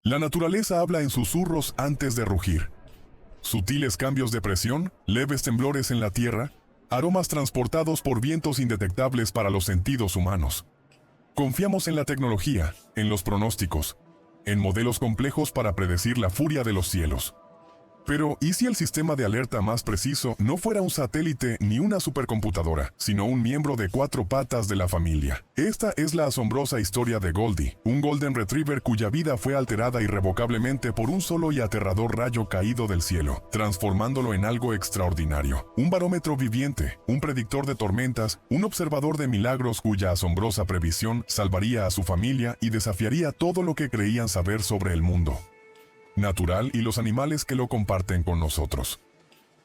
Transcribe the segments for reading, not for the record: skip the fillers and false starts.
La naturaleza habla en susurros antes de rugir. Sutiles cambios de presión, leves temblores en la tierra, aromas transportados por vientos indetectables para los sentidos humanos. Confiamos en la tecnología, en los pronósticos, en modelos complejos para predecir la furia de los cielos. Pero, ¿y si el sistema de alerta más preciso no fuera un satélite ni una supercomputadora, sino un miembro de 4 patas de la familia? Esta es la asombrosa historia de Goldie, un Golden Retriever cuya vida fue alterada irrevocablemente por un solo y aterrador rayo caído del cielo, transformándolo en algo extraordinario. Un barómetro viviente, un predictor de tormentas, un observador de milagros cuya asombrosa previsión salvaría a su familia y desafiaría todo lo que creían saber sobre el mundo natural y los animales que lo comparten con nosotros.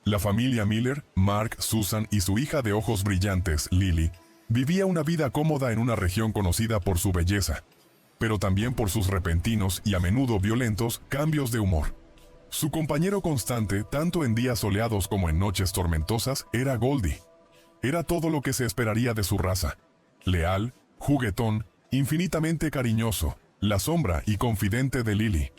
La familia Miller, Mark, Susan y su hija de ojos brillantes, Lily, vivía una vida cómoda en una región conocida por su belleza, pero también por sus repentinos y a menudo violentos cambios de humor. Su compañero constante, tanto en días soleados como en noches tormentosas, era Goldie. Era todo lo que se esperaría de su raza. Leal, juguetón, infinitamente cariñoso, la sombra y confidente de Lily.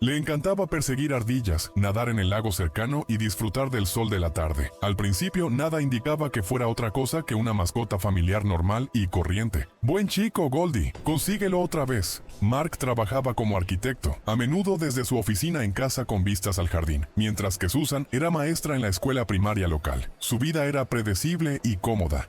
Le encantaba perseguir ardillas, nadar en el lago cercano y disfrutar del sol de la tarde. Al principio, nada indicaba que fuera otra cosa que una mascota familiar normal y corriente. «Buen chico, Goldie, consíguelo otra vez». Mark trabajaba como arquitecto, a menudo desde su oficina en casa con vistas al jardín, mientras que Susan era maestra en la escuela primaria local. Su vida era predecible y cómoda.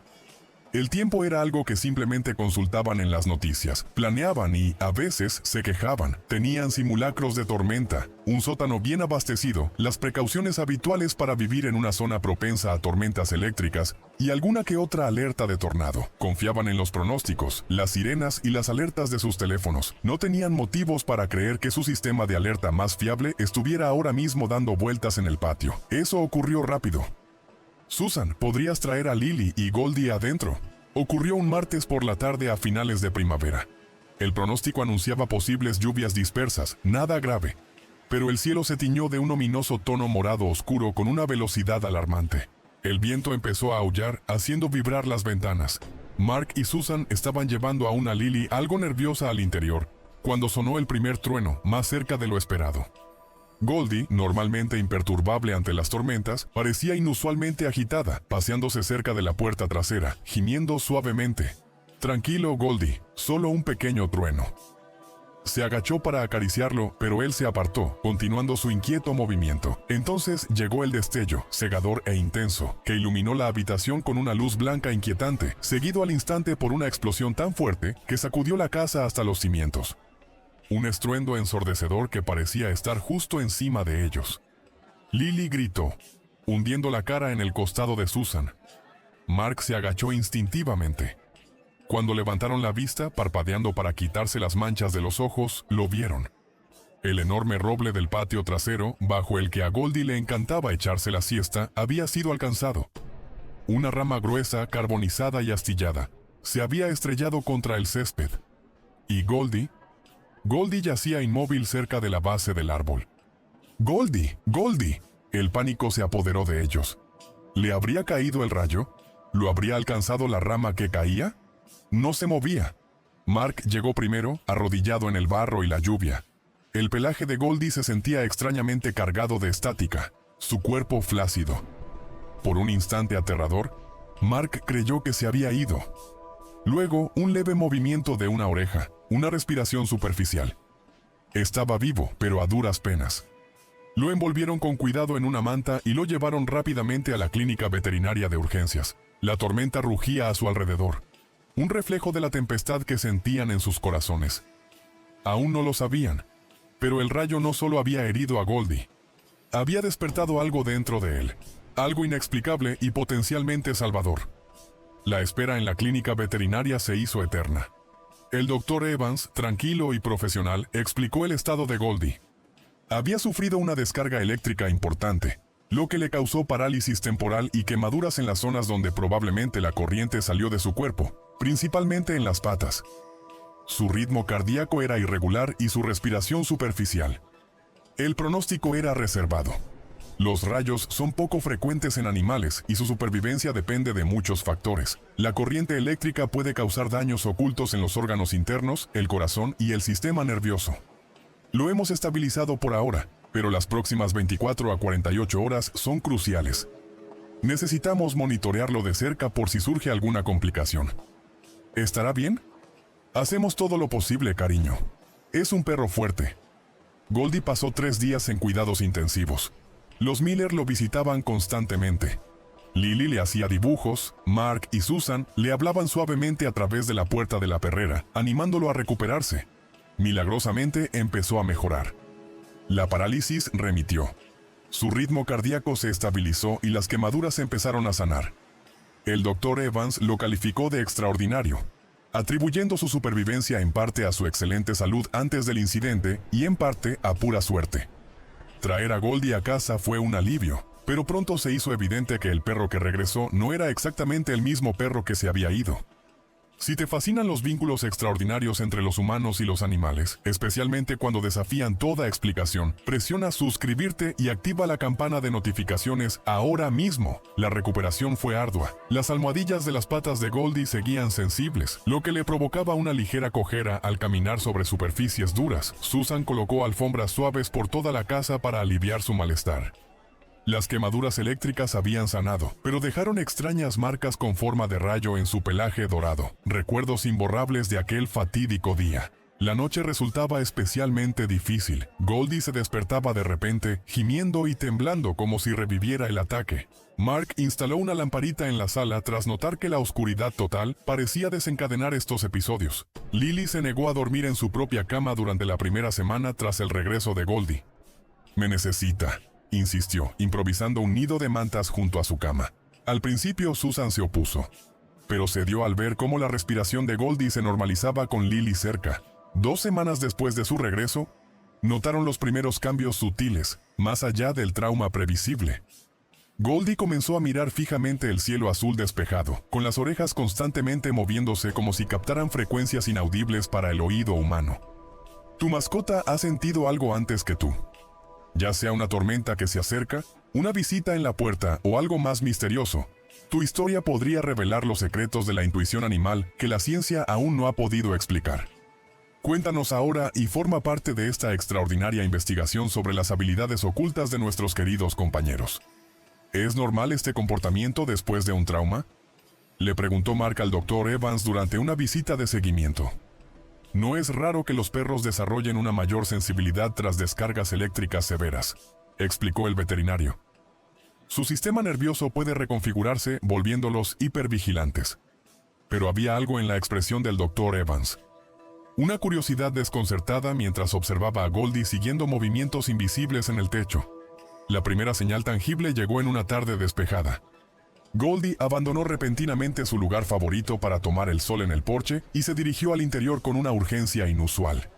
El tiempo era algo que simplemente consultaban en las noticias, planeaban y, a veces, se quejaban. Tenían simulacros de tormenta, un sótano bien abastecido, las precauciones habituales para vivir en una zona propensa a tormentas eléctricas y alguna que otra alerta de tornado. Confiaban en los pronósticos, las sirenas y las alertas de sus teléfonos. No tenían motivos para creer que su sistema de alerta más fiable estuviera ahora mismo dando vueltas en el patio. Eso ocurrió rápido. «Susan, ¿podrías traer a Lily y Goldie adentro?». Ocurrió un martes por la tarde a finales de primavera. El pronóstico anunciaba posibles lluvias dispersas, nada grave, pero el cielo se tiñó de un ominoso tono morado oscuro con una velocidad alarmante. El viento empezó a aullar, haciendo vibrar las ventanas. Mark y Susan estaban llevando a una Lily algo nerviosa al interior, cuando sonó el primer trueno, más cerca de lo esperado. Goldie, normalmente imperturbable ante las tormentas, parecía inusualmente agitada, paseándose cerca de la puerta trasera, gimiendo suavemente. «Tranquilo, Goldie, solo un pequeño trueno». Se agachó para acariciarlo, pero él se apartó, continuando su inquieto movimiento. Entonces llegó el destello, cegador e intenso, que iluminó la habitación con una luz blanca inquietante, seguido al instante por una explosión tan fuerte que sacudió la casa hasta los cimientos. Un estruendo ensordecedor que parecía estar justo encima de ellos. Lily gritó, hundiendo la cara en el costado de Susan. Mark se agachó instintivamente. Cuando levantaron la vista, parpadeando para quitarse las manchas de los ojos, lo vieron. El enorme roble del patio trasero, bajo el que a Goldie le encantaba echarse la siesta, había sido alcanzado. Una rama gruesa, carbonizada y astillada, se había estrellado contra el césped. Y Goldie yacía inmóvil cerca de la base del árbol. «Goldie, Goldie». El pánico se apoderó de ellos. ¿Le habría caído el rayo? ¿Lo habría alcanzado la rama que caía? No se movía. Mark llegó primero, arrodillado en el barro y la lluvia. El pelaje de Goldie se sentía extrañamente cargado de estática, su cuerpo flácido. Por un instante aterrador, Mark creyó que se había ido. Luego, un leve movimiento de una oreja, una respiración superficial. Estaba vivo, pero a duras penas. Lo envolvieron con cuidado en una manta y lo llevaron rápidamente a la clínica veterinaria de urgencias. La tormenta rugía a su alrededor, un reflejo de la tempestad que sentían en sus corazones. Aún no lo sabían, pero el rayo no solo había herido a Goldie, había despertado algo dentro de él, algo inexplicable y potencialmente salvador. La espera en la clínica veterinaria se hizo eterna. El doctor Evans, tranquilo y profesional, explicó el estado de Goldie. Había sufrido una descarga eléctrica importante, lo que le causó parálisis temporal y quemaduras en las zonas donde probablemente la corriente salió de su cuerpo, principalmente en las patas. Su ritmo cardíaco era irregular y su respiración superficial. El pronóstico era reservado. Los rayos son poco frecuentes en animales y su supervivencia depende de muchos factores. La corriente eléctrica puede causar daños ocultos en los órganos internos, el corazón y el sistema nervioso. Lo hemos estabilizado por ahora, pero las próximas 24 a 48 horas son cruciales. Necesitamos monitorearlo de cerca por si surge alguna complicación. ¿Estará bien? Hacemos todo lo posible, cariño. Es un perro fuerte. Goldie pasó 3 días en cuidados intensivos. Los Miller lo visitaban constantemente. Lily le hacía dibujos, Mark y Susan le hablaban suavemente a través de la puerta de la perrera, animándolo a recuperarse. Milagrosamente empezó a mejorar. La parálisis remitió. Su ritmo cardíaco se estabilizó y las quemaduras empezaron a sanar. El Dr. Evans lo calificó de extraordinario, atribuyendo su supervivencia en parte a su excelente salud antes del incidente y en parte a pura suerte. Traer a Goldie a casa fue un alivio, pero pronto se hizo evidente que el perro que regresó no era exactamente el mismo perro que se había ido. Si te fascinan los vínculos extraordinarios entre los humanos y los animales, especialmente cuando desafían toda explicación, presiona suscribirte y activa la campana de notificaciones ahora mismo. La recuperación fue ardua. Las almohadillas de las patas de Goldie seguían sensibles, lo que le provocaba una ligera cojera al caminar sobre superficies duras. Susan colocó alfombras suaves por toda la casa para aliviar su malestar. Las quemaduras eléctricas habían sanado, pero dejaron extrañas marcas con forma de rayo en su pelaje dorado, recuerdos imborrables de aquel fatídico día. La noche resultaba especialmente difícil. Goldie se despertaba de repente, gimiendo y temblando como si reviviera el ataque. Mark instaló una lamparita en la sala tras notar que la oscuridad total parecía desencadenar estos episodios. Lily se negó a dormir en su propia cama durante la primera semana tras el regreso de Goldie. «Me necesita», insistió, improvisando un nido de mantas junto a su cama. Al principio Susan se opuso, pero cedió al ver cómo la respiración de Goldie se normalizaba con Lily cerca. 2 semanas después de su regreso, notaron los primeros cambios sutiles, más allá del trauma previsible. Goldie comenzó a mirar fijamente el cielo azul despejado, con las orejas constantemente moviéndose como si captaran frecuencias inaudibles para el oído humano. Tu mascota ha sentido algo antes que tú. Ya sea una tormenta que se acerca, una visita en la puerta o algo más misterioso, tu historia podría revelar los secretos de la intuición animal que la ciencia aún no ha podido explicar. Cuéntanos ahora y forma parte de esta extraordinaria investigación sobre las habilidades ocultas de nuestros queridos compañeros. ¿Es normal este comportamiento después de un trauma?, le preguntó Mark al Dr. Evans durante una visita de seguimiento. No es raro que los perros desarrollen una mayor sensibilidad tras descargas eléctricas severas, explicó el veterinario. Su sistema nervioso puede reconfigurarse volviéndolos hipervigilantes. Pero había algo en la expresión del Dr. Evans. Una curiosidad desconcertada mientras observaba a Goldie siguiendo movimientos invisibles en el techo. La primera señal tangible llegó en una tarde despejada. Goldie abandonó repentinamente su lugar favorito para tomar el sol en el porche y se dirigió al interior con una urgencia inusual.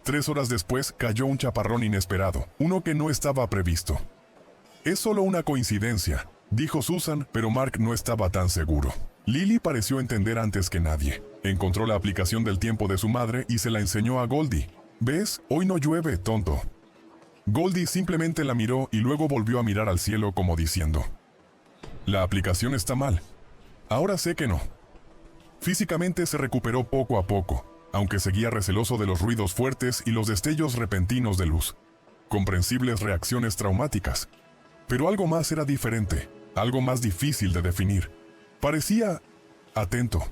3 horas después cayó un chaparrón inesperado, uno que no estaba previsto. «Es solo una coincidencia», dijo Susan, pero Mark no estaba tan seguro. Lily pareció entender antes que nadie. Encontró la aplicación del tiempo de su madre y se la enseñó a Goldie. «¿Ves? Hoy no llueve, tonto». Goldie simplemente la miró y luego volvió a mirar al cielo como diciendo: «La aplicación está mal. Ahora sé que no». Físicamente se recuperó poco a poco, aunque seguía receloso de los ruidos fuertes y los destellos repentinos de luz. Comprensibles reacciones traumáticas. Pero algo más era diferente, algo más difícil de definir. Parecía atento.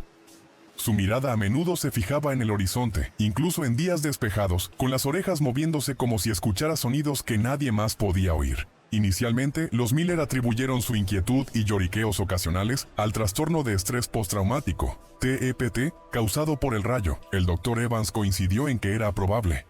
Su mirada a menudo se fijaba en el horizonte, incluso en días despejados, con las orejas moviéndose como si escuchara sonidos que nadie más podía oír. Inicialmente, los Miller atribuyeron su inquietud y lloriqueos ocasionales al trastorno de estrés postraumático, TEPT, causado por el rayo. El Dr. Evans coincidió en que era probable.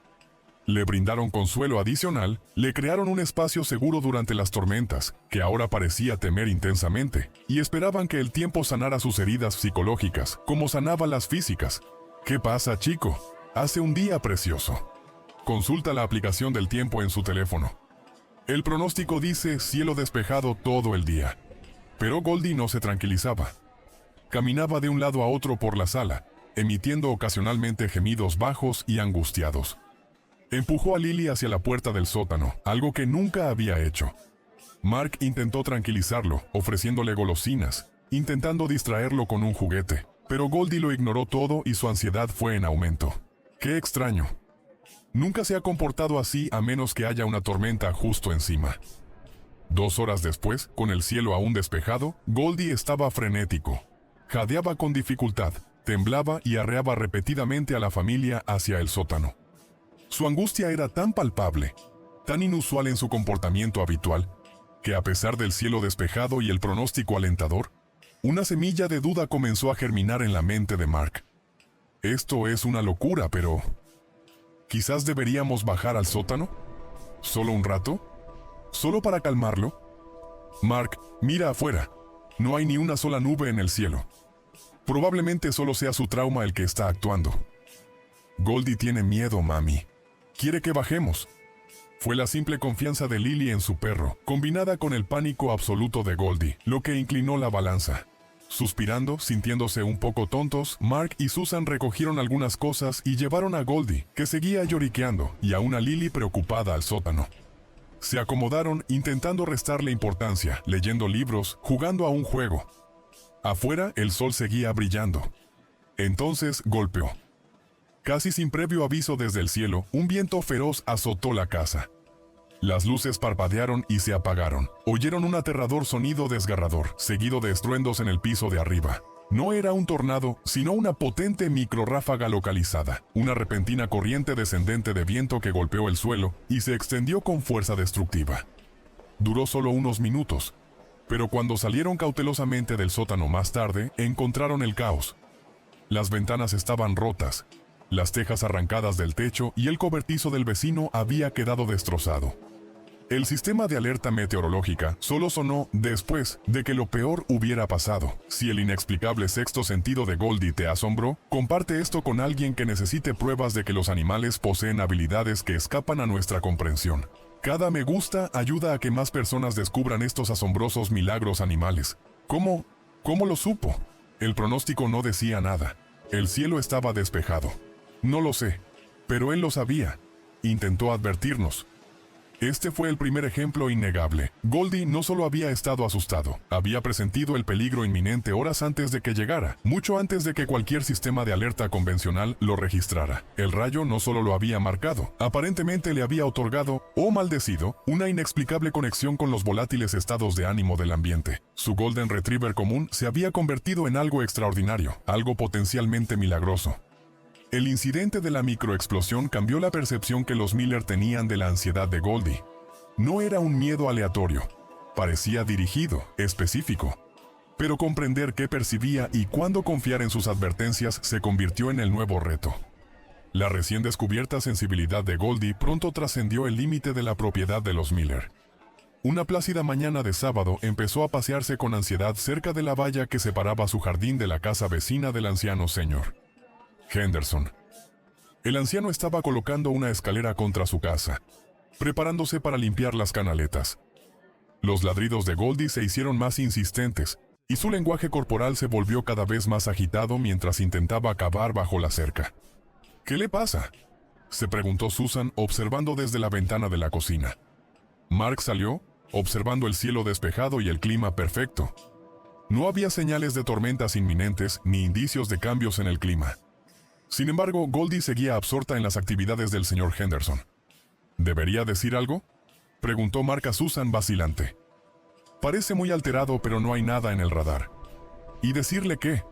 Le brindaron consuelo adicional, le crearon un espacio seguro durante las tormentas, que ahora parecía temer intensamente, y esperaban que el tiempo sanara sus heridas psicológicas, como sanaba las físicas. ¿Qué pasa, chico? Hace un día precioso. Consulta la aplicación del tiempo en su teléfono. El pronóstico dice cielo despejado todo el día. Pero Goldie no se tranquilizaba. Caminaba de un lado a otro por la sala, emitiendo ocasionalmente gemidos bajos y angustiados. Empujó a Lily hacia la puerta del sótano, algo que nunca había hecho. Mark intentó tranquilizarlo, ofreciéndole golosinas, intentando distraerlo con un juguete. Pero Goldie lo ignoró todo y su ansiedad fue en aumento. ¡Qué extraño! Nunca se ha comportado así a menos que haya una tormenta justo encima. 2 horas después, con el cielo aún despejado, Goldie estaba frenético. Jadeaba con dificultad, temblaba y arreaba repetidamente a la familia hacia el sótano. Su angustia era tan palpable, tan inusual en su comportamiento habitual, que a pesar del cielo despejado y el pronóstico alentador, una semilla de duda comenzó a germinar en la mente de Mark. Esto es una locura, pero ¿quizás deberíamos bajar al sótano? ¿Solo un rato? ¿Solo para calmarlo? Mark, mira afuera. No hay ni una sola nube en el cielo. Probablemente solo sea su trauma el que está actuando. Goldie tiene miedo, mami. Quiere que bajemos. Fue la simple confianza de Lily en su perro, combinada con el pánico absoluto de Goldie, lo que inclinó la balanza. Suspirando, sintiéndose un poco tontos, Mark y Susan recogieron algunas cosas y llevaron a Goldie, que seguía lloriqueando, y a una Lily preocupada al sótano. Se acomodaron intentando restarle importancia, leyendo libros, jugando a un juego. Afuera el sol seguía brillando. Entonces golpeó. Casi sin previo aviso desde el cielo, un viento feroz azotó la casa. Las luces parpadearon y se apagaron. Oyeron un aterrador sonido desgarrador, seguido de estruendos en el piso de arriba. No era un tornado, sino una potente microrráfaga localizada, una repentina corriente descendente de viento que golpeó el suelo y se extendió con fuerza destructiva. Duró solo unos minutos, pero cuando salieron cautelosamente del sótano más tarde, encontraron el caos. Las ventanas estaban rotas, las tejas arrancadas del techo y el cobertizo del vecino había quedado destrozado. El sistema de alerta meteorológica solo sonó después de que lo peor hubiera pasado. Si el inexplicable sexto sentido de Goldie te asombró, comparte esto con alguien que necesite pruebas de que los animales poseen habilidades que escapan a nuestra comprensión. Cada me gusta ayuda a que más personas descubran estos asombrosos milagros animales. ¿Cómo lo supo? El pronóstico no decía nada. El cielo estaba despejado. No lo sé, pero él lo sabía. Intentó advertirnos. Este fue el primer ejemplo innegable. Goldie no solo había estado asustado, había presentido el peligro inminente horas antes de que llegara, mucho antes de que cualquier sistema de alerta convencional lo registrara. El rayo no solo lo había marcado, aparentemente le había otorgado, o maldecido, una inexplicable conexión con los volátiles estados de ánimo del ambiente. Su Golden Retriever común se había convertido en algo extraordinario, algo potencialmente milagroso. El incidente de la microexplosión cambió la percepción que los Miller tenían de la ansiedad de Goldie. No era un miedo aleatorio, parecía dirigido, específico. Pero comprender qué percibía y cuándo confiar en sus advertencias se convirtió en el nuevo reto. La recién descubierta sensibilidad de Goldie pronto trascendió el límite de la propiedad de los Miller. Una plácida mañana de sábado empezó a pasearse con ansiedad cerca de la valla que separaba su jardín de la casa vecina del anciano señor Henderson. El anciano estaba colocando una escalera contra su casa, preparándose para limpiar las canaletas. Los ladridos de Goldie se hicieron más insistentes, y su lenguaje corporal se volvió cada vez más agitado mientras intentaba cavar bajo la cerca. ¿Qué le pasa?, se preguntó Susan, observando desde la ventana de la cocina. Mark salió, observando el cielo despejado y el clima perfecto. No había señales de tormentas inminentes ni indicios de cambios en el clima. Sin embargo, Goldie seguía absorta en las actividades del señor Henderson. ¿Debería decir algo?, preguntó Mark a Susan vacilante. Parece muy alterado, pero no hay nada en el radar. ¿Y decirle qué?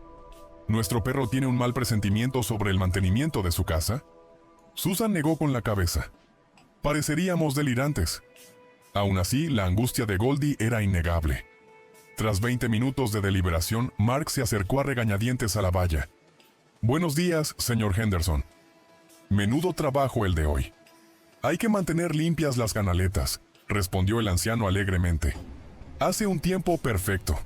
¿Nuestro perro tiene un mal presentimiento sobre el mantenimiento de su casa? Susan negó con la cabeza. Pareceríamos delirantes. Aún así, la angustia de Goldie era innegable. Tras 20 minutos de deliberación, Mark se acercó a regañadientes a la valla. «Buenos días, señor Henderson. Menudo trabajo el de hoy. Hay que mantener limpias las canaletas», respondió el anciano alegremente. «Hace un tiempo perfecto».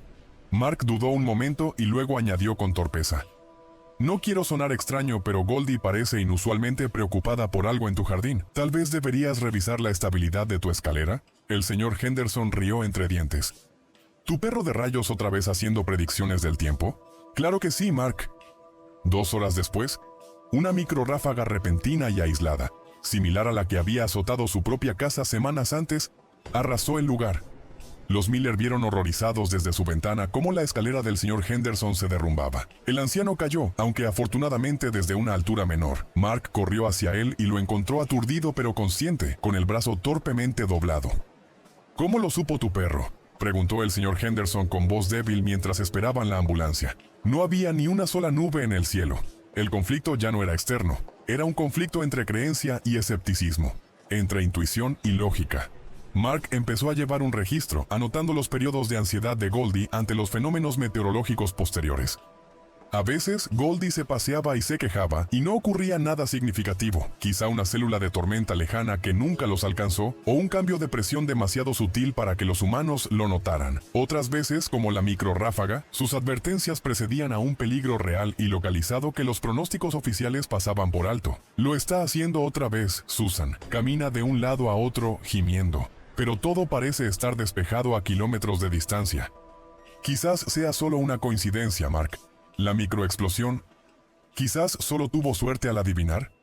Mark dudó un momento y luego añadió con torpeza. «No quiero sonar extraño, pero Goldie parece inusualmente preocupada por algo en tu jardín. Tal vez deberías revisar la estabilidad de tu escalera». El señor Henderson rió entre dientes. «¿Tu perro de rayos otra vez haciendo predicciones del tiempo?» «Claro que sí, Mark». 2 horas después, una microrráfaga repentina y aislada, similar a la que había azotado su propia casa semanas antes, arrasó el lugar. Los Miller vieron horrorizados desde su ventana cómo la escalera del señor Henderson se derrumbaba. El anciano cayó, aunque afortunadamente desde una altura menor. Mark corrió hacia él y lo encontró aturdido pero consciente, con el brazo torpemente doblado. ¿Cómo lo supo tu perro?, preguntó el señor Henderson con voz débil mientras esperaban la ambulancia. No había ni una sola nube en el cielo. El conflicto ya no era externo. Era un conflicto entre creencia y escepticismo, entre intuición y lógica. Mark empezó a llevar un registro, anotando los periodos de ansiedad de Goldie ante los fenómenos meteorológicos posteriores. A veces, Goldie se paseaba y se quejaba, y no ocurría nada significativo, quizá una célula de tormenta lejana que nunca los alcanzó, o un cambio de presión demasiado sutil para que los humanos lo notaran. Otras veces, como la microrráfaga, sus advertencias precedían a un peligro real y localizado que los pronósticos oficiales pasaban por alto. Lo está haciendo otra vez, Susan. Camina de un lado a otro, gimiendo. Pero todo parece estar despejado a kilómetros de distancia. Quizás sea solo una coincidencia, Mark. La microexplosión. Quizás solo tuvo suerte al adivinar.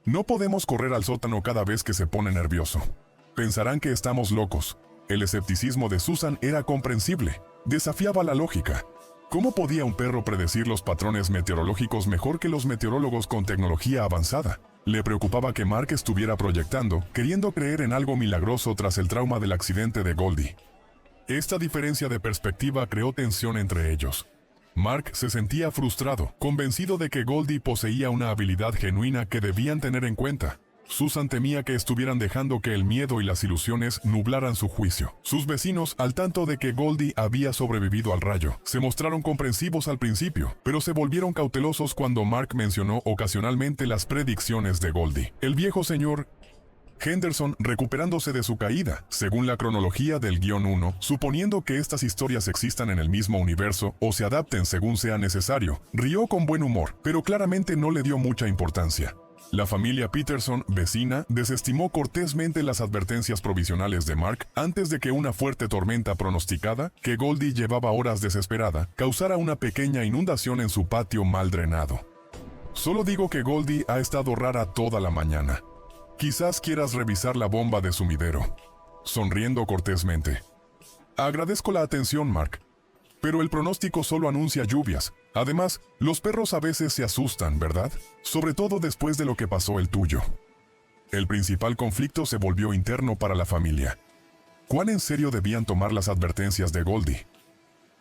No podemos correr al sótano cada vez que se pone nervioso. Pensarán que estamos locos. El escepticismo de Susan era comprensible. Desafiaba la lógica. ¿Cómo podía un perro predecir los patrones meteorológicos mejor que los meteorólogos con tecnología avanzada? Le preocupaba que Mark estuviera proyectando, queriendo creer en algo milagroso tras el trauma del accidente de Goldie. Esta diferencia de perspectiva creó tensión entre ellos. Mark se sentía frustrado, convencido de que Goldie poseía una habilidad genuina que debían tener en cuenta. Susan temía que estuvieran dejando que el miedo y las ilusiones nublaran su juicio. Sus vecinos, al tanto de que Goldie había sobrevivido al rayo, se mostraron comprensivos al principio, pero se volvieron cautelosos cuando Mark mencionó ocasionalmente las predicciones de Goldie. El viejo señor Henderson, recuperándose de su caída, según la cronología del guión 1, suponiendo que estas historias existan en el mismo universo o se adapten según sea necesario, rió con buen humor, pero claramente no le dio mucha importancia. La familia Peterson, vecina, desestimó cortésmente las advertencias provisionales de Mark antes de que una fuerte tormenta pronosticada, que Goldie llevaba horas desesperada, causara una pequeña inundación en su patio mal drenado. Solo digo que Goldie ha estado rara toda la mañana. Quizás quieras revisar la bomba de sumidero. Sonriendo cortésmente. Agradezco la atención, Mark. Pero el pronóstico solo anuncia lluvias. Además, los perros a veces se asustan, ¿verdad? Sobre todo después de lo que pasó el tuyo. El principal conflicto se volvió interno para la familia. ¿Cuán en serio debían tomar las advertencias de Goldie?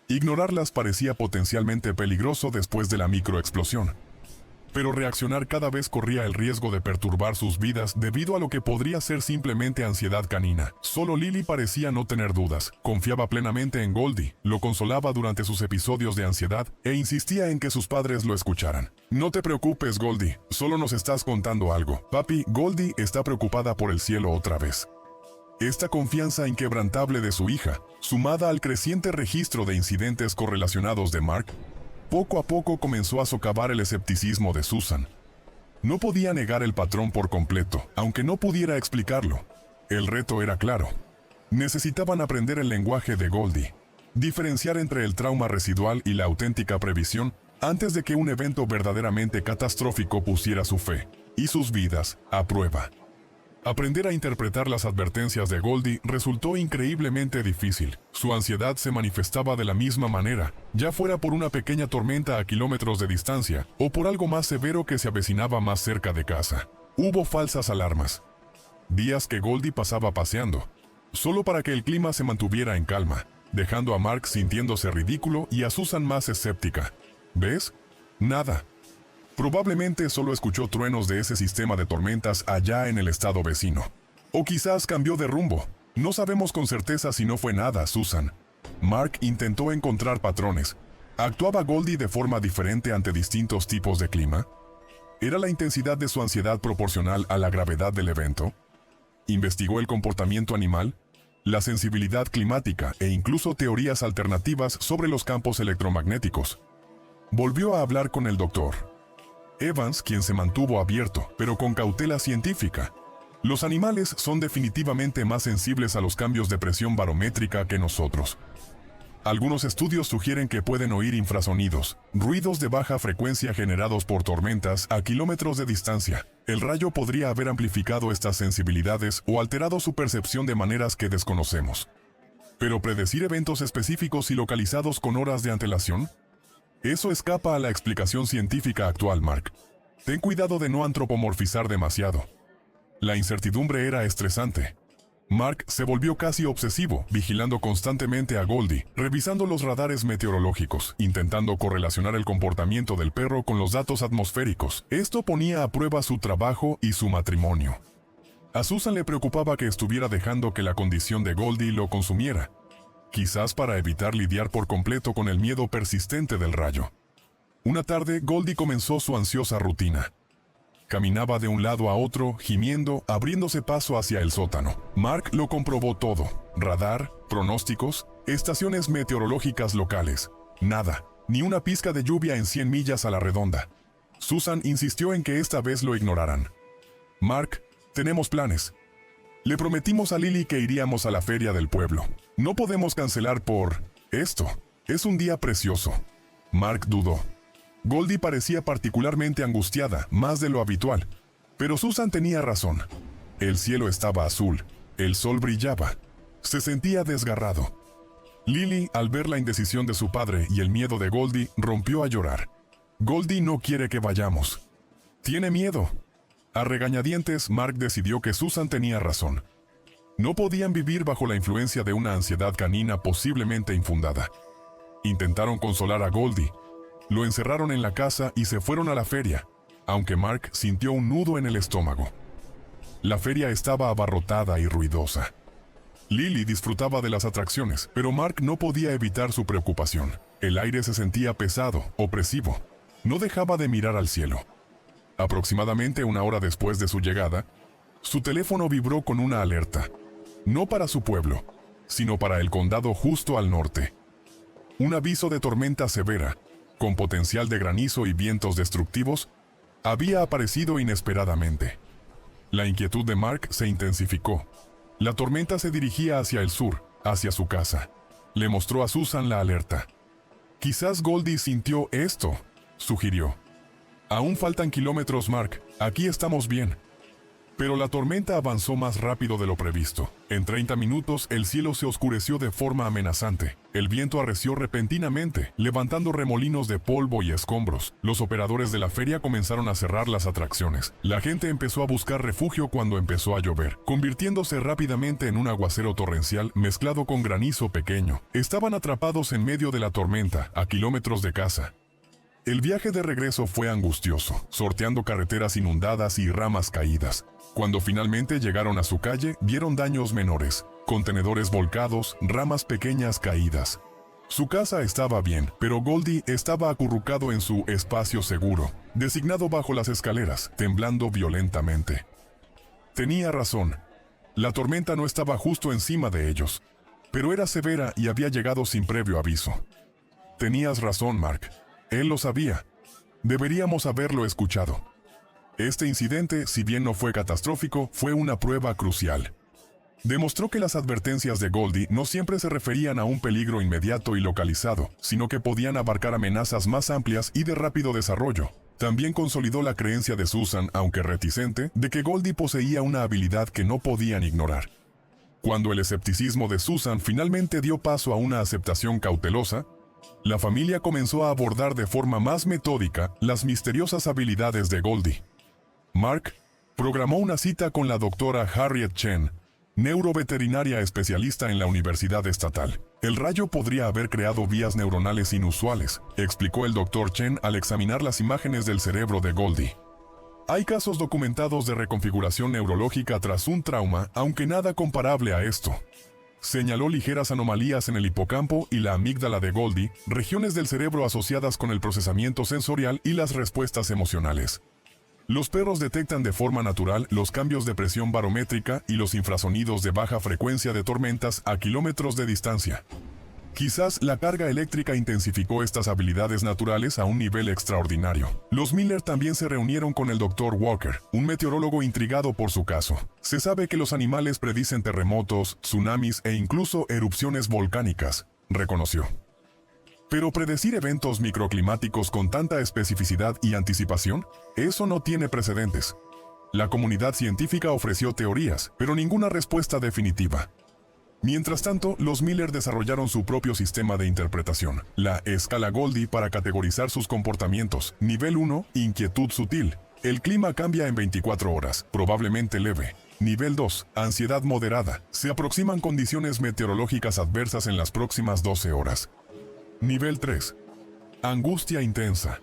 Ignorarlas parecía potencialmente peligroso después de la microexplosión. Pero reaccionar cada vez corría el riesgo de perturbar sus vidas debido a lo que podría ser simplemente ansiedad canina. Solo Lily parecía no tener dudas, confiaba plenamente en Goldie, lo consolaba durante sus episodios de ansiedad e insistía en que sus padres lo escucharan. No te preocupes, Goldie, solo nos estás contando algo. Papi, Goldie está preocupada por el cielo otra vez. Esta confianza inquebrantable de su hija, sumada al creciente registro de incidentes correlacionados de Mark, poco a poco comenzó a socavar el escepticismo de Susan. No podía negar el patrón por completo, aunque no pudiera explicarlo. El reto era claro. Necesitaban aprender el lenguaje de Goldie, diferenciar entre el trauma residual y la auténtica previsión antes de que un evento verdaderamente catastrófico pusiera su fe y sus vidas a prueba. Aprender a interpretar las advertencias de Goldie resultó increíblemente difícil. Su ansiedad se manifestaba de la misma manera, ya fuera por una pequeña tormenta a kilómetros de distancia, o por algo más severo que se avecinaba más cerca de casa. Hubo falsas alarmas. Días que Goldie pasaba paseando, solo para que el clima se mantuviera en calma, dejando a Mark sintiéndose ridículo y a Susan más escéptica. ¿Ves? Nada. Probablemente solo escuchó truenos de ese sistema de tormentas allá en el estado vecino. O quizás cambió de rumbo. No sabemos con certeza si no fue nada, Susan. Mark intentó encontrar patrones. ¿Actuaba Goldie de forma diferente ante distintos tipos de clima? ¿Era la intensidad de su ansiedad proporcional a la gravedad del evento? Investigó el comportamiento animal, la sensibilidad climática e incluso teorías alternativas sobre los campos electromagnéticos. Volvió a hablar con el doctor Evans, quien se mantuvo abierto, pero con cautela científica. Los animales son definitivamente más sensibles a los cambios de presión barométrica que nosotros. Algunos estudios sugieren que pueden oír infrasonidos, ruidos de baja frecuencia generados por tormentas a kilómetros de distancia. El rayo podría haber amplificado estas sensibilidades o alterado su percepción de maneras que desconocemos. Pero predecir eventos específicos y localizados con horas de antelación, eso escapa a la explicación científica actual, Mark. Ten cuidado de no antropomorfizar demasiado. La incertidumbre era estresante. Mark se volvió casi obsesivo, vigilando constantemente a Goldie, revisando los radares meteorológicos, intentando correlacionar el comportamiento del perro con los datos atmosféricos. Esto ponía a prueba su trabajo y su matrimonio. A Susan le preocupaba que estuviera dejando que la condición de Goldie lo consumiera, quizás para evitar lidiar por completo con el miedo persistente del rayo. Una tarde, Goldie comenzó su ansiosa rutina. Caminaba de un lado a otro, gimiendo, abriéndose paso hacia el sótano. Mark lo comprobó todo: radar, pronósticos, estaciones meteorológicas locales. Nada, ni una pizca de lluvia en 100 millas a la redonda. Susan insistió en que esta vez lo ignoraran. Mark, tenemos planes. Le prometimos a Lily que iríamos a la feria del pueblo. No podemos cancelar por esto. Es un día precioso. Mark dudó. Goldie parecía particularmente angustiada, más de lo habitual. Pero Susan tenía razón. El cielo estaba azul, el sol brillaba. Se sentía desgarrado. Lily, al ver la indecisión de su padre y el miedo de Goldie, rompió a llorar. Goldie no quiere que vayamos. Tiene miedo. A regañadientes, Mark decidió que Susan tenía razón. No podían vivir bajo la influencia de una ansiedad canina posiblemente infundada. Intentaron consolar a Goldie. Lo encerraron en la casa y se fueron a la feria, aunque Mark sintió un nudo en el estómago. La feria estaba abarrotada y ruidosa. Lily disfrutaba de las atracciones, pero Mark no podía evitar su preocupación. El aire se sentía pesado, opresivo. No dejaba de mirar al cielo. Aproximadamente una hora después de su llegada, su teléfono vibró con una alerta. No para su pueblo, sino para el condado justo al norte. Un aviso de tormenta severa, con potencial de granizo y vientos destructivos, había aparecido inesperadamente. La inquietud de Mark se intensificó. La tormenta se dirigía hacia el sur, hacia su casa. Le mostró a Susan la alerta. Quizás Goldie sintió esto, sugirió. Aún faltan kilómetros, Mark. Aquí estamos bien. Pero la tormenta avanzó más rápido de lo previsto. En 30 minutos, el cielo se oscureció de forma amenazante. El viento arreció repentinamente, levantando remolinos de polvo y escombros. Los operadores de la feria comenzaron a cerrar las atracciones. La gente empezó a buscar refugio cuando empezó a llover, convirtiéndose rápidamente en un aguacero torrencial mezclado con granizo pequeño. Estaban atrapados en medio de la tormenta, a kilómetros de casa. El viaje de regreso fue angustioso, sorteando carreteras inundadas y ramas caídas. Cuando finalmente llegaron a su calle, vieron daños menores: contenedores volcados, ramas pequeñas caídas. Su casa estaba bien, pero Goldie estaba acurrucado en su espacio seguro, designado bajo las escaleras, temblando violentamente. Tenía razón. La tormenta no estaba justo encima de ellos, pero era severa y había llegado sin previo aviso. Tenías razón, Mark. Él lo sabía. Deberíamos haberlo escuchado. Este incidente, si bien no fue catastrófico, fue una prueba crucial. Demostró que las advertencias de Goldie no siempre se referían a un peligro inmediato y localizado, sino que podían abarcar amenazas más amplias y de rápido desarrollo. También consolidó la creencia de Susan, aunque reticente, de que Goldie poseía una habilidad que no podían ignorar. Cuando el escepticismo de Susan finalmente dio paso a una aceptación cautelosa, la familia comenzó a abordar de forma más metódica las misteriosas habilidades de Goldie. Mark programó una cita con la doctora Harriet Chen, neuroveterinaria especialista en la Universidad Estatal. El rayo podría haber creado vías neuronales inusuales, explicó el Dr. Chen al examinar las imágenes del cerebro de Goldie. Hay casos documentados de reconfiguración neurológica tras un trauma, aunque nada comparable a esto. Señaló ligeras anomalías en el hipocampo y la amígdala de Goldie, regiones del cerebro asociadas con el procesamiento sensorial y las respuestas emocionales. Los perros detectan de forma natural los cambios de presión barométrica y los infrasonidos de baja frecuencia de tormentas a kilómetros de distancia. Quizás la carga eléctrica intensificó estas habilidades naturales a un nivel extraordinario. Los Miller también se reunieron con el Dr. Walker, un meteorólogo intrigado por su caso. Se sabe que los animales predicen terremotos, tsunamis e incluso erupciones volcánicas, reconoció. Pero predecir eventos microclimáticos con tanta especificidad y anticipación, eso no tiene precedentes. La comunidad científica ofreció teorías, pero ninguna respuesta definitiva. Mientras tanto, los Miller desarrollaron su propio sistema de interpretación, la escala Goldie, para categorizar sus comportamientos. Nivel 1, inquietud sutil. El clima cambia en 24 horas, probablemente leve. Nivel 2, ansiedad moderada. Se aproximan condiciones meteorológicas adversas en las próximas 12 horas. Nivel 3, angustia intensa.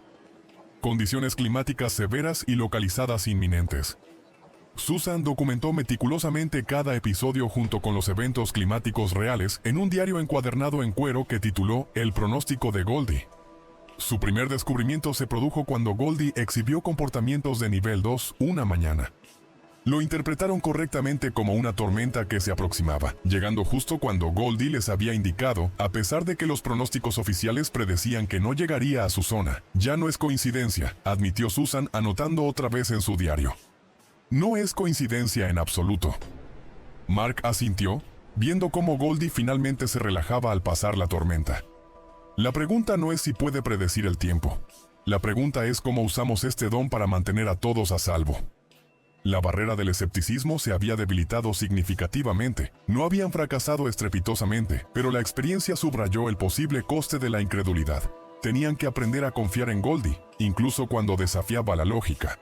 Condiciones climáticas severas y localizadas inminentes. Susan documentó meticulosamente cada episodio junto con los eventos climáticos reales en un diario encuadernado en cuero que tituló El pronóstico de Goldie. Su primer descubrimiento se produjo cuando Goldie exhibió comportamientos de nivel 2 una mañana. Lo interpretaron correctamente como una tormenta que se aproximaba, llegando justo cuando Goldie les había indicado, a pesar de que los pronósticos oficiales predecían que no llegaría a su zona. Ya no es coincidencia, admitió Susan anotando otra vez en su diario. No es coincidencia en absoluto. Mark asintió, viendo cómo Goldie finalmente se relajaba al pasar la tormenta. La pregunta no es si puede predecir el tiempo. La pregunta es cómo usamos este don para mantener a todos a salvo. La barrera del escepticismo se había debilitado significativamente. No habían fracasado estrepitosamente, pero la experiencia subrayó el posible coste de la incredulidad. Tenían que aprender a confiar en Goldie, incluso cuando desafiaba la lógica.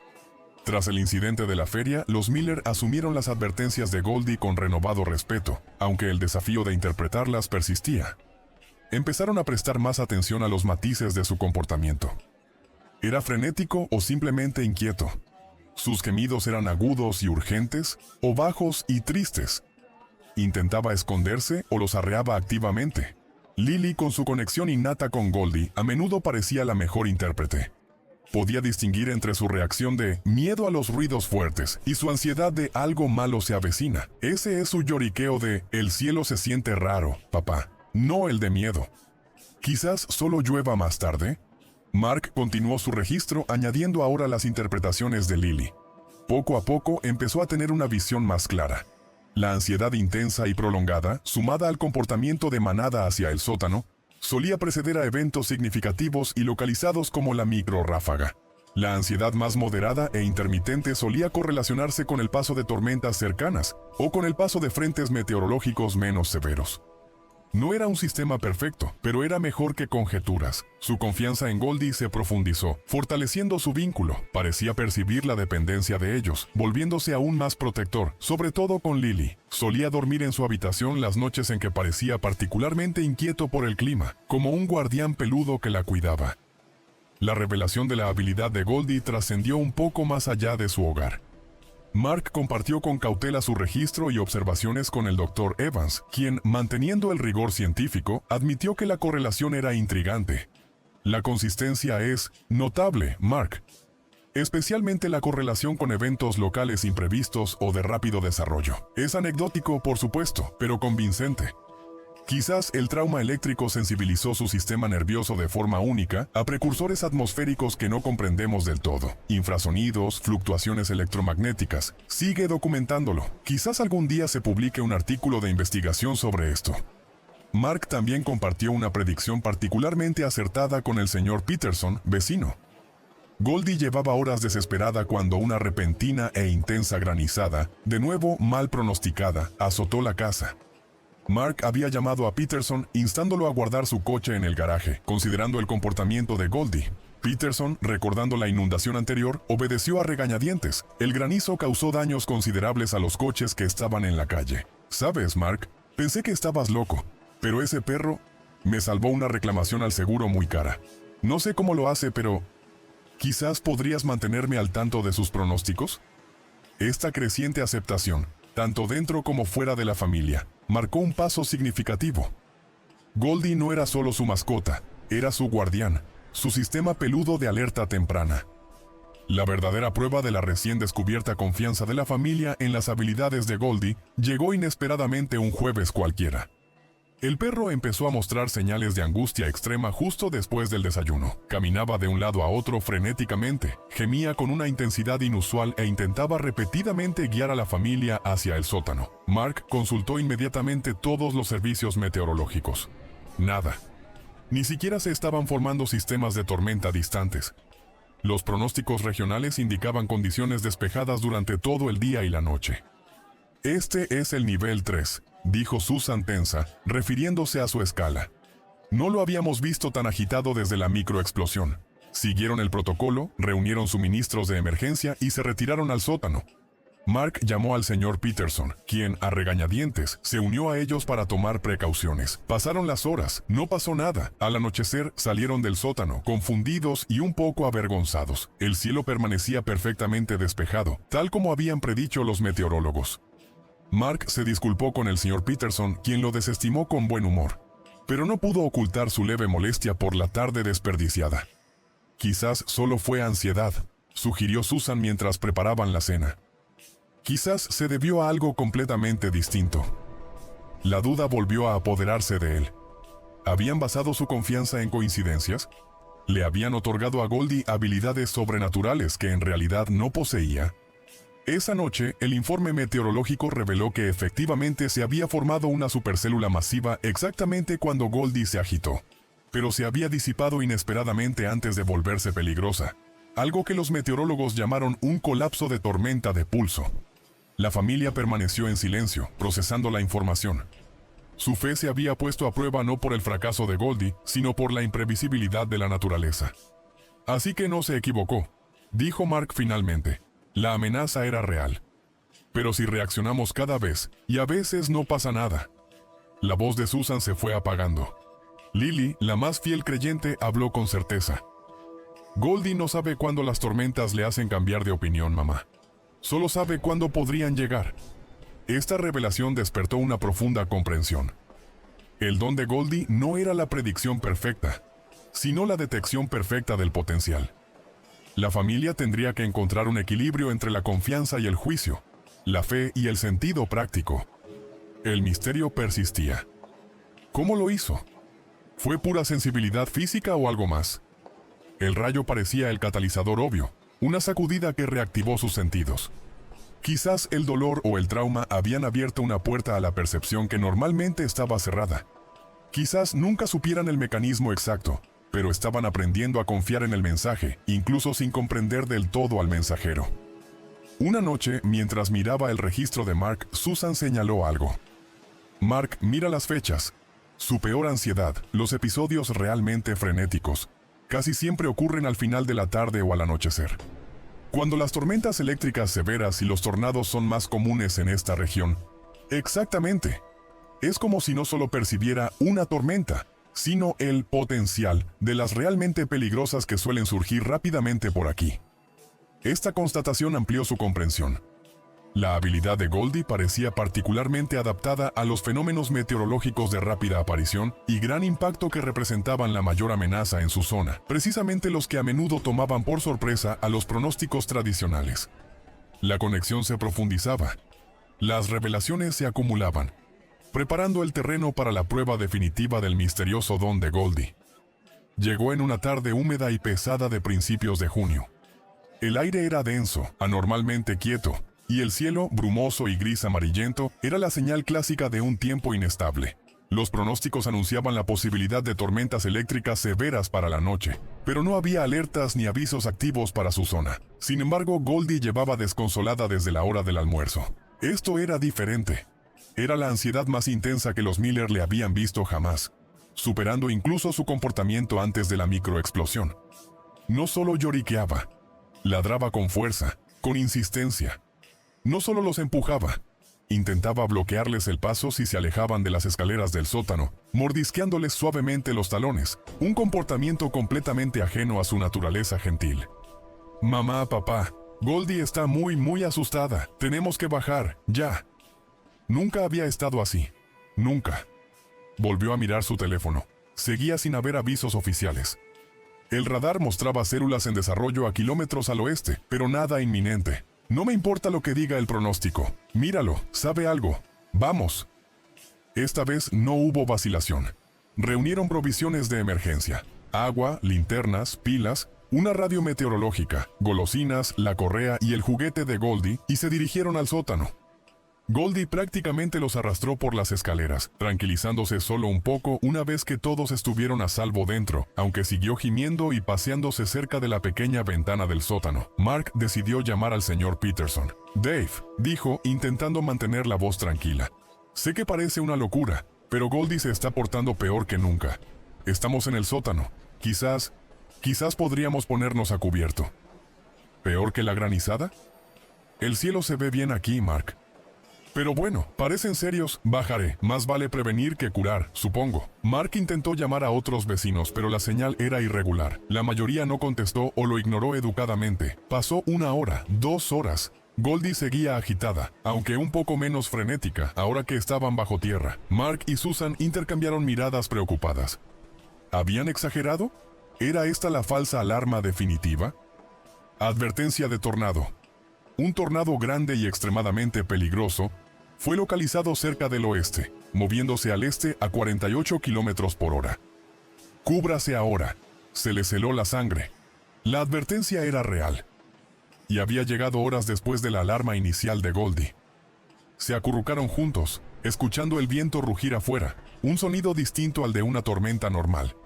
Tras el incidente de la feria, los Miller asumieron las advertencias de Goldie con renovado respeto, aunque el desafío de interpretarlas persistía. Empezaron a prestar más atención a los matices de su comportamiento. ¿Era frenético o simplemente inquieto? ¿Sus gemidos eran agudos y urgentes, o bajos y tristes? ¿Intentaba esconderse o los arreaba activamente? Lily, con su conexión innata con Goldie, a menudo parecía la mejor intérprete. Podía distinguir entre su reacción de miedo a los ruidos fuertes y su ansiedad de algo malo se avecina. Ese es su lloriqueo de el cielo se siente raro, papá, no el de miedo. Quizás solo llueva más tarde. Mark continuó su registro, añadiendo ahora las interpretaciones de Lily. Poco a poco empezó a tener una visión más clara. La ansiedad intensa y prolongada, sumada al comportamiento de manada hacia el sótano, solía preceder a eventos significativos y localizados como la microrráfaga. La ansiedad más moderada e intermitente solía correlacionarse con el paso de tormentas cercanas o con el paso de frentes meteorológicos menos severos. No era un sistema perfecto, pero era mejor que conjeturas. Su confianza en Goldie se profundizó, fortaleciendo su vínculo. Parecía percibir la dependencia de ellos, volviéndose aún más protector, sobre todo con Lily. Solía dormir en su habitación las noches en que parecía particularmente inquieto por el clima, como un guardián peludo que la cuidaba. La revelación de la habilidad de Goldie trascendió un poco más allá de su hogar. Mark compartió con cautela su registro y observaciones con el Dr. Evans, quien, manteniendo el rigor científico, admitió que la correlación era intrigante. La consistencia es notable, Mark. Especialmente la correlación con eventos locales imprevistos o de rápido desarrollo. Es anecdótico, por supuesto, pero convincente. Quizás el trauma eléctrico sensibilizó su sistema nervioso de forma única a precursores atmosféricos que no comprendemos del todo. Infrasonidos, fluctuaciones electromagnéticas. Sigue documentándolo. Quizás algún día se publique un artículo de investigación sobre esto. Mark también compartió una predicción particularmente acertada con el señor Peterson, vecino. Goldie llevaba horas desesperada cuando una repentina e intensa granizada, de nuevo mal pronosticada, azotó la casa. Mark había llamado a Peterson instándolo a guardar su coche en el garaje, considerando el comportamiento de Goldie. Peterson, recordando la inundación anterior, obedeció a regañadientes. El granizo causó daños considerables a los coches que estaban en la calle. ¿Sabes, Mark? Pensé que estabas loco, pero ese perro me salvó una reclamación al seguro muy cara. No sé cómo lo hace, pero ¿quizás podrías mantenerme al tanto de sus pronósticos? Esta creciente aceptación, tanto dentro como fuera de la familia, marcó un paso significativo. Goldie no era solo su mascota, era su guardián, su sistema peludo de alerta temprana. La verdadera prueba de la recién descubierta confianza de la familia en las habilidades de Goldie llegó inesperadamente un jueves cualquiera. El perro empezó a mostrar señales de angustia extrema justo después del desayuno. Caminaba de un lado a otro frenéticamente, gemía con una intensidad inusual e intentaba repetidamente guiar a la familia hacia el sótano. Mark consultó inmediatamente todos los servicios meteorológicos. Nada. Ni siquiera se estaban formando sistemas de tormenta distantes. Los pronósticos regionales indicaban condiciones despejadas durante todo el día y la noche. Este es el nivel 3, dijo Susan tensa, refiriéndose a su escala. No lo habíamos visto tan agitado desde la microexplosión. Siguieron el protocolo, reunieron suministros de emergencia y se retiraron al sótano. Mark llamó al señor Peterson, quien, a regañadientes, se unió a ellos para tomar precauciones. Pasaron las horas, no pasó nada. Al anochecer salieron del sótano, confundidos y un poco avergonzados. El cielo permanecía perfectamente despejado, tal como habían predicho los meteorólogos. Mark se disculpó con el señor Peterson, quien lo desestimó con buen humor. Pero no pudo ocultar su leve molestia por la tarde desperdiciada. Quizás solo fue ansiedad, sugirió Susan mientras preparaban la cena. Quizás se debió a algo completamente distinto. La duda volvió a apoderarse de él. ¿Habían basado su confianza en coincidencias? ¿Le habían otorgado a Goldie habilidades sobrenaturales que en realidad no poseía? Esa noche, el informe meteorológico reveló que efectivamente se había formado una supercélula masiva exactamente cuando Goldie se agitó. Pero se había disipado inesperadamente antes de volverse peligrosa. Algo que los meteorólogos llamaron un colapso de tormenta de pulso. La familia permaneció en silencio, procesando la información. Su fe se había puesto a prueba no por el fracaso de Goldie, sino por la imprevisibilidad de la naturaleza. Así que no se equivocó, dijo Mark finalmente. La amenaza era real. Pero si reaccionamos cada vez, y a veces no pasa nada. La voz de Susan se fue apagando. Lily, la más fiel creyente, habló con certeza. Goldie no sabe cuándo las tormentas le hacen cambiar de opinión, mamá. Solo sabe cuándo podrían llegar. Esta revelación despertó una profunda comprensión. El don de Goldie no era la predicción perfecta, sino la detección perfecta del potencial. La familia tendría que encontrar un equilibrio entre la confianza y el juicio, la fe y el sentido práctico. El misterio persistía. ¿Cómo lo hizo? ¿Fue pura sensibilidad física o algo más? El rayo parecía el catalizador obvio, una sacudida que reactivó sus sentidos. Quizás el dolor o el trauma habían abierto una puerta a la percepción que normalmente estaba cerrada. Quizás nunca supieran el mecanismo exacto, pero estaban aprendiendo a confiar en el mensaje, incluso sin comprender del todo al mensajero. Una noche, mientras miraba el registro de Mark, Susan señaló algo. Mark, mira las fechas. Su peor ansiedad, los episodios realmente frenéticos, casi siempre ocurren al final de la tarde o al anochecer. Cuando las tormentas eléctricas severas y los tornados son más comunes en esta región. Exactamente. Es como si no solo percibiera una tormenta, sino el potencial de las realmente peligrosas que suelen surgir rápidamente por aquí. Esta constatación amplió su comprensión. La habilidad de Goldie parecía particularmente adaptada a los fenómenos meteorológicos de rápida aparición y gran impacto que representaban la mayor amenaza en su zona, precisamente los que a menudo tomaban por sorpresa a los pronósticos tradicionales. La conexión se profundizaba. Las revelaciones se acumulaban, preparando el terreno para la prueba definitiva del misterioso don de Goldie. Llegó en una tarde húmeda y pesada de principios de junio. El aire era denso, anormalmente quieto, y el cielo, brumoso y gris amarillento, era la señal clásica de un tiempo inestable. Los pronósticos anunciaban la posibilidad de tormentas eléctricas severas para la noche, pero no había alertas ni avisos activos para su zona. Sin embargo, Goldie llevaba desconsolada desde la hora del almuerzo. Esto era diferente. Era la ansiedad más intensa que los Miller le habían visto jamás, superando incluso su comportamiento antes de la microexplosión. No solo lloriqueaba, ladraba con fuerza, con insistencia. No solo los empujaba, intentaba bloquearles el paso si se alejaban de las escaleras del sótano, mordisqueándoles suavemente los talones, un comportamiento completamente ajeno a su naturaleza gentil. Mamá, papá, Goldie está muy asustada, tenemos que bajar, ya. Nunca había estado así, nunca. Volvió a mirar su teléfono, seguía sin haber avisos oficiales. El radar mostraba células en desarrollo a kilómetros al oeste, pero nada inminente. No me importa lo que diga el pronóstico. Míralo, sabe algo. Vamos. Esta vez no hubo vacilación. Reunieron provisiones de emergencia. Agua, linternas, pilas, una radio meteorológica, golosinas, la correa y el juguete de Goldie, y se dirigieron al sótano. Goldie prácticamente los arrastró por las escaleras, tranquilizándose solo un poco una vez que todos estuvieron a salvo dentro, aunque siguió gimiendo y paseándose cerca de la pequeña ventana del sótano. Mark decidió llamar al señor Peterson. Dave, dijo, intentando mantener la voz tranquila. Sé que parece una locura, pero Goldie se está portando peor que nunca. Estamos en el sótano. Quizás podríamos ponernos a cubierto. ¿Peor que la granizada? El cielo se ve bien aquí, Mark. Pero bueno, parecen serios, bajaré. Más vale prevenir que curar, supongo. Mark intentó llamar a otros vecinos, pero la señal era irregular. La mayoría no contestó o lo ignoró educadamente. Pasó 1 hora, 2 horas. Goldie seguía agitada, aunque un poco menos frenética, ahora que estaban bajo tierra. Mark y Susan intercambiaron miradas preocupadas. ¿Habían exagerado? ¿Era esta la falsa alarma definitiva? Advertencia de tornado. Un tornado grande y extremadamente peligroso fue localizado cerca del oeste, moviéndose al este a 48 kilómetros por hora. Cúbrase ahora. Se le heló la sangre. La advertencia era real. Y había llegado horas después de la alarma inicial de Goldie. Se acurrucaron juntos, escuchando el viento rugir afuera, un sonido distinto al de una tormenta normal.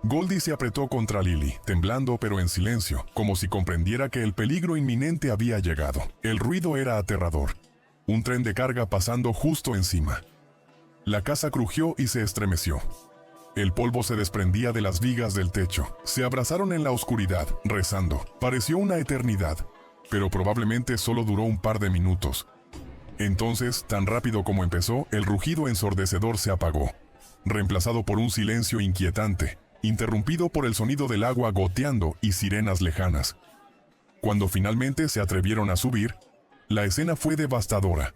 Goldie se apretó contra Lily, temblando pero en silencio, como si comprendiera que el peligro inminente había llegado. El ruido era aterrador. Un tren de carga pasando justo encima. La casa crujió y se estremeció. El polvo se desprendía de las vigas del techo. Se abrazaron en la oscuridad, rezando. Pareció una eternidad, pero probablemente solo duró un par de minutos. Entonces, tan rápido como empezó, el rugido ensordecedor se apagó, reemplazado por un silencio inquietante, interrumpido por el sonido del agua goteando y sirenas lejanas. Cuando finalmente se atrevieron a subir, la escena fue devastadora.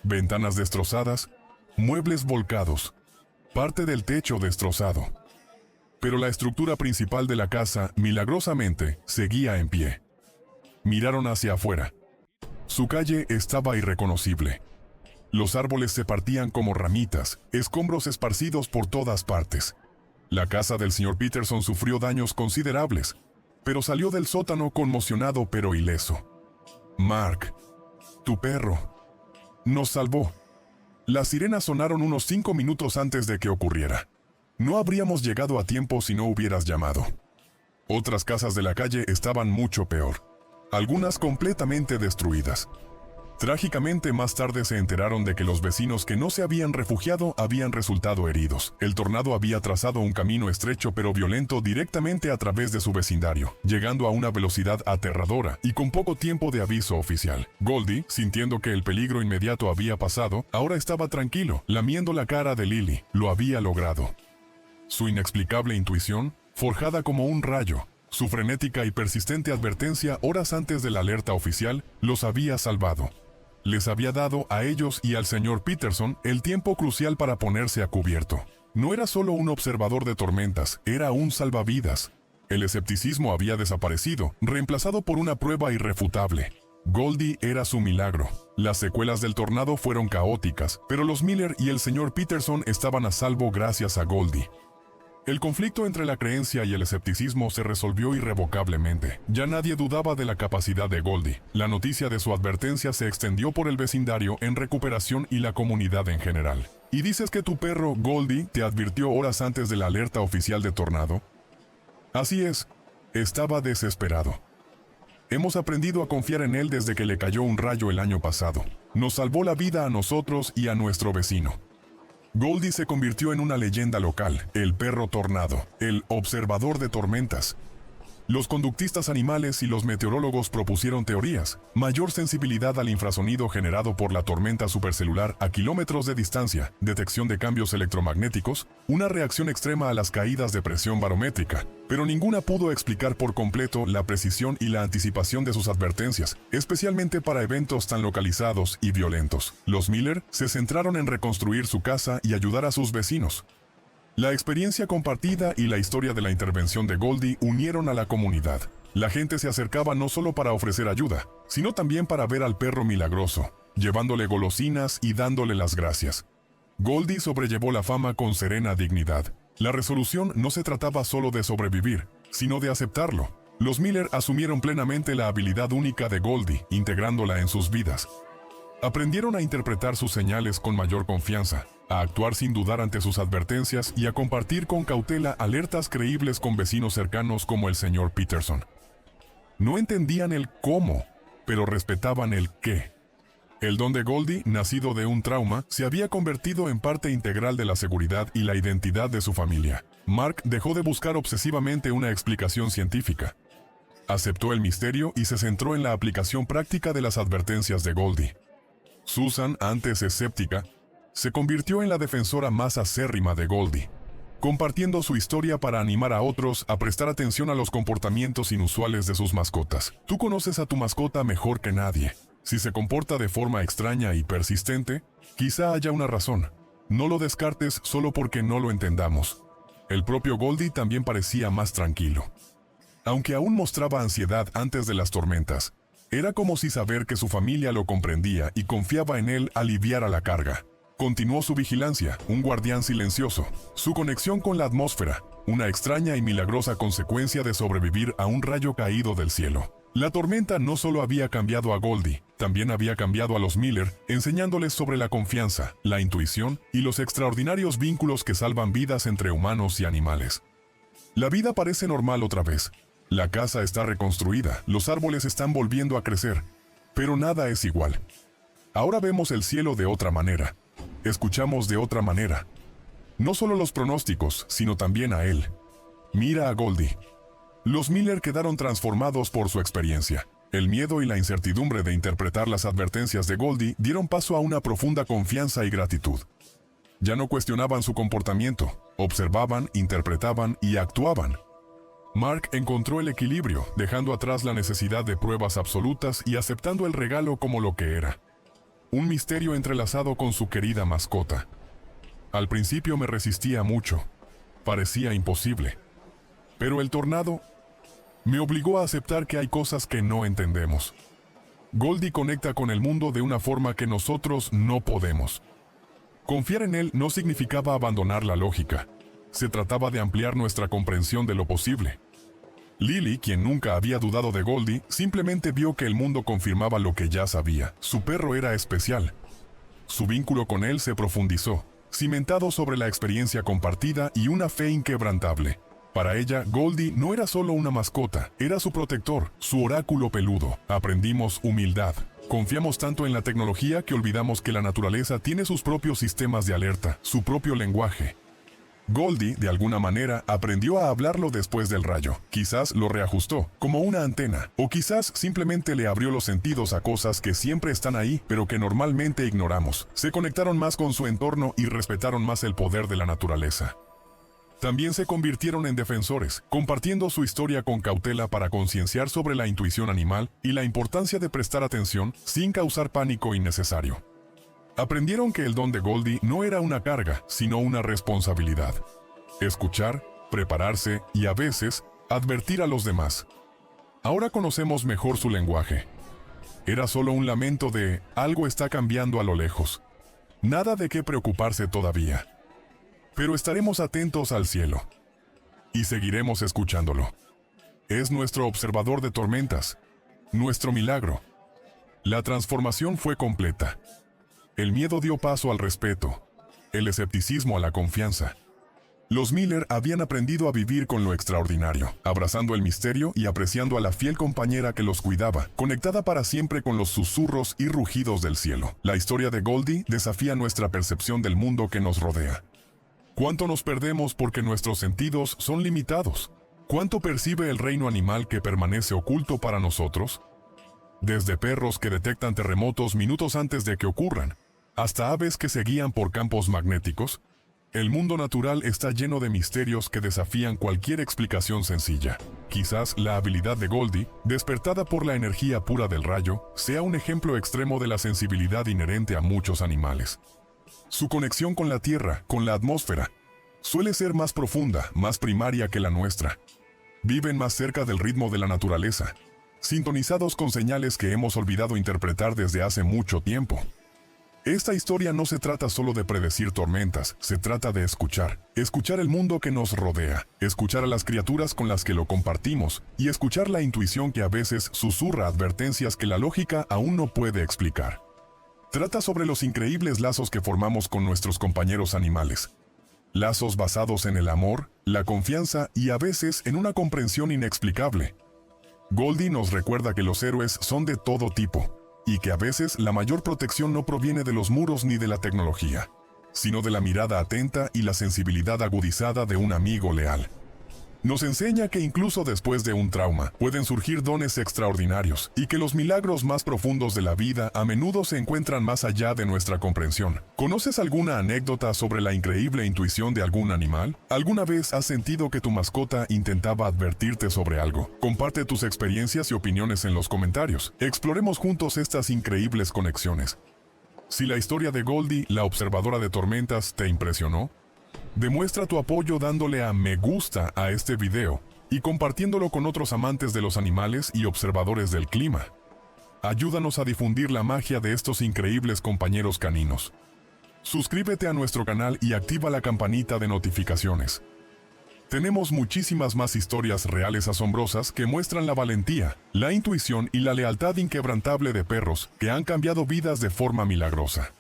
Ventanas destrozadas, muebles volcados, parte del techo destrozado. Pero la estructura principal de la casa, milagrosamente, seguía en pie. Miraron hacia afuera. Su calle estaba irreconocible. Los árboles se partían como ramitas, escombros esparcidos por todas partes. La casa del señor Peterson sufrió daños considerables, pero salió del sótano conmocionado pero ileso. Mark, tu perro, nos salvó. Las sirenas sonaron unos 5 minutos antes de que ocurriera. No habríamos llegado a tiempo si no hubieras llamado. Otras casas de la calle estaban mucho peor, algunas completamente destruidas. Trágicamente, más tarde se enteraron de que los vecinos que no se habían refugiado habían resultado heridos. El tornado había trazado un camino estrecho pero violento directamente a través de su vecindario, llegando a una velocidad aterradora y con poco tiempo de aviso oficial. Goldie, sintiendo que el peligro inmediato había pasado, ahora estaba tranquilo, lamiendo la cara de Lily. Lo había logrado. Su inexplicable intuición, forjada como un rayo, su frenética y persistente advertencia horas antes de la alerta oficial, los había salvado. Les había dado a ellos y al señor Peterson el tiempo crucial para ponerse a cubierto. No era solo un observador de tormentas, era un salvavidas. El escepticismo había desaparecido, reemplazado por una prueba irrefutable. Goldie era su milagro. Las secuelas del tornado fueron caóticas, pero los Miller y el señor Peterson estaban a salvo gracias a Goldie. El conflicto entre la creencia y el escepticismo se resolvió irrevocablemente. Ya nadie dudaba de la capacidad de Goldie. La noticia de su advertencia se extendió por el vecindario en recuperación y la comunidad en general. ¿Y dices que tu perro, Goldie, te advirtió horas antes de la alerta oficial de tornado? Así es, estaba desesperado. Hemos aprendido a confiar en él desde que le cayó un rayo el año pasado. Nos salvó la vida a nosotros y a nuestro vecino. Goldie se convirtió en una leyenda local, el perro tornado, el observador de tormentas. Los conductistas animales y los meteorólogos propusieron teorías: mayor sensibilidad al infrasonido generado por la tormenta supercelular a kilómetros de distancia, detección de cambios electromagnéticos, una reacción extrema a las caídas de presión barométrica. Pero ninguna pudo explicar por completo la precisión y la anticipación de sus advertencias, especialmente para eventos tan localizados y violentos. Los Miller se centraron en reconstruir su casa y ayudar a sus vecinos. La experiencia compartida y la historia de la intervención de Goldie unieron a la comunidad. La gente se acercaba no solo para ofrecer ayuda, sino también para ver al perro milagroso, llevándole golosinas y dándole las gracias. Goldie sobrellevó la fama con serena dignidad. La resolución no se trataba solo de sobrevivir, sino de aceptarlo. Los Miller asumieron plenamente la habilidad única de Goldie, integrándola en sus vidas. Aprendieron a interpretar sus señales con mayor confianza, a actuar sin dudar ante sus advertencias y a compartir con cautela alertas creíbles con vecinos cercanos como el señor Peterson. No entendían el cómo, pero respetaban el qué. El don de Goldie, nacido de un trauma, se había convertido en parte integral de la seguridad y la identidad de su familia. Mark dejó de buscar obsesivamente una explicación científica. Aceptó el misterio y se centró en la aplicación práctica de las advertencias de Goldie. Susan, antes escéptica, se convirtió en la defensora más acérrima de Goldie, compartiendo su historia para animar a otros a prestar atención a los comportamientos inusuales de sus mascotas. Tú conoces a tu mascota mejor que nadie. Si se comporta de forma extraña y persistente, quizá haya una razón. No lo descartes solo porque no lo entendamos. El propio Goldie también parecía más tranquilo. Aunque aún mostraba ansiedad antes de las tormentas, era como si saber que su familia lo comprendía y confiaba en él aliviara la carga. Continuó su vigilancia, un guardián silencioso, su conexión con la atmósfera, una extraña y milagrosa consecuencia de sobrevivir a un rayo caído del cielo. La tormenta no solo había cambiado a Goldie, también había cambiado a los Miller, enseñándoles sobre la confianza, la intuición y los extraordinarios vínculos que salvan vidas entre humanos y animales. La vida parece normal otra vez. La casa está reconstruida, los árboles están volviendo a crecer, pero nada es igual. Ahora vemos el cielo de otra manera. Escuchamos de otra manera. No solo los pronósticos, sino también a él. Mira a Goldie. Los Miller quedaron transformados por su experiencia. El miedo y la incertidumbre de interpretar las advertencias de Goldie dieron paso a una profunda confianza y gratitud. Ya no cuestionaban su comportamiento, observaban, interpretaban y actuaban. Mark encontró el equilibrio, dejando atrás la necesidad de pruebas absolutas y aceptando el regalo como lo que era. Un misterio entrelazado con su querida mascota. Al principio me resistía mucho. Parecía imposible. Pero el tornado me obligó a aceptar que hay cosas que no entendemos. Goldie conecta con el mundo de una forma que nosotros no podemos. Confiar en él no significaba abandonar la lógica. Se trataba de ampliar nuestra comprensión de lo posible. Lily, quien nunca había dudado de Goldie, simplemente vio que el mundo confirmaba lo que ya sabía. Su perro era especial. Su vínculo con él se profundizó, cimentado sobre la experiencia compartida y una fe inquebrantable. Para ella, Goldie no era solo una mascota, era su protector, su oráculo peludo. Aprendimos humildad. Confiamos tanto en la tecnología que olvidamos que la naturaleza tiene sus propios sistemas de alerta, su propio lenguaje. Goldie, de alguna manera, aprendió a hablarlo después del rayo. Quizás lo reajustó, como una antena, o quizás simplemente le abrió los sentidos a cosas que siempre están ahí, pero que normalmente ignoramos. Se conectaron más con su entorno y respetaron más el poder de la naturaleza. También se convirtieron en defensores, compartiendo su historia con cautela para concienciar sobre la intuición animal y la importancia de prestar atención sin causar pánico innecesario. Aprendieron que el don de Goldie no era una carga, sino una responsabilidad. Escuchar, prepararse y a veces, advertir a los demás. Ahora conocemos mejor su lenguaje. Era solo un lamento de algo está cambiando a lo lejos. Nada de qué preocuparse todavía. Pero estaremos atentos al cielo. Y seguiremos escuchándolo. Es nuestro observador de tormentas. Nuestro milagro. La transformación fue completa. El miedo dio paso al respeto. El escepticismo a la confianza. Los Miller habían aprendido a vivir con lo extraordinario, abrazando el misterio y apreciando a la fiel compañera que los cuidaba, conectada para siempre con los susurros y rugidos del cielo. La historia de Goldie desafía nuestra percepción del mundo que nos rodea. ¿Cuánto nos perdemos porque nuestros sentidos son limitados? ¿Cuánto percibe el reino animal que permanece oculto para nosotros? Desde perros que detectan terremotos minutos antes de que ocurran, hasta aves que se guían por campos magnéticos, el mundo natural está lleno de misterios que desafían cualquier explicación sencilla. Quizás la habilidad de Goldie, despertada por la energía pura del rayo, sea un ejemplo extremo de la sensibilidad inherente a muchos animales. Su conexión con la tierra, con la atmósfera, suele ser más profunda, más primaria que la nuestra. Viven más cerca del ritmo de la naturaleza, sintonizados con señales que hemos olvidado interpretar desde hace mucho tiempo. Esta historia no se trata solo de predecir tormentas, se trata de escuchar el mundo que nos rodea, escuchar a las criaturas con las que lo compartimos y escuchar la intuición que a veces susurra advertencias que la lógica aún no puede explicar. Trata sobre los increíbles lazos que formamos con nuestros compañeros animales. Lazos basados en el amor, la confianza y a veces en una comprensión inexplicable. Goldie nos recuerda que los héroes son de todo tipo. y que a veces la mayor protección no proviene de los muros ni de la tecnología, sino de la mirada atenta y la sensibilidad agudizada de un amigo leal. Nos enseña que incluso después de un trauma pueden surgir dones extraordinarios y que los milagros más profundos de la vida a menudo se encuentran más allá de nuestra comprensión. ¿Conoces alguna anécdota sobre la increíble intuición de algún animal? ¿Alguna vez has sentido que tu mascota intentaba advertirte sobre algo? Comparte tus experiencias y opiniones en los comentarios. Exploremos juntos estas increíbles conexiones. Si la historia de Goldie, la observadora de tormentas, te impresionó, demuestra tu apoyo dándole a me gusta a este video y compartiéndolo con otros amantes de los animales y observadores del clima. Ayúdanos a difundir la magia de estos increíbles compañeros caninos. Suscríbete a nuestro canal y activa la campanita de notificaciones. Tenemos muchísimas más historias reales asombrosas que muestran la valentía, la intuición y la lealtad inquebrantable de perros que han cambiado vidas de forma milagrosa.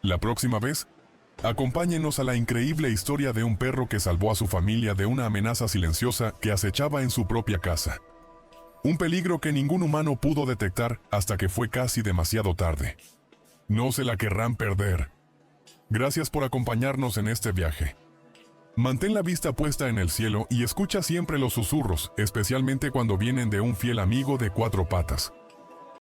La próxima vez, acompáñenos a la increíble historia de un perro que salvó a su familia de una amenaza silenciosa que acechaba en su propia casa. Un peligro que ningún humano pudo detectar hasta que fue casi demasiado tarde. No se la querrán perder. Gracias por acompañarnos en este viaje. Mantén la vista puesta en el cielo y escucha siempre los susurros, especialmente cuando vienen de un fiel amigo de cuatro patas.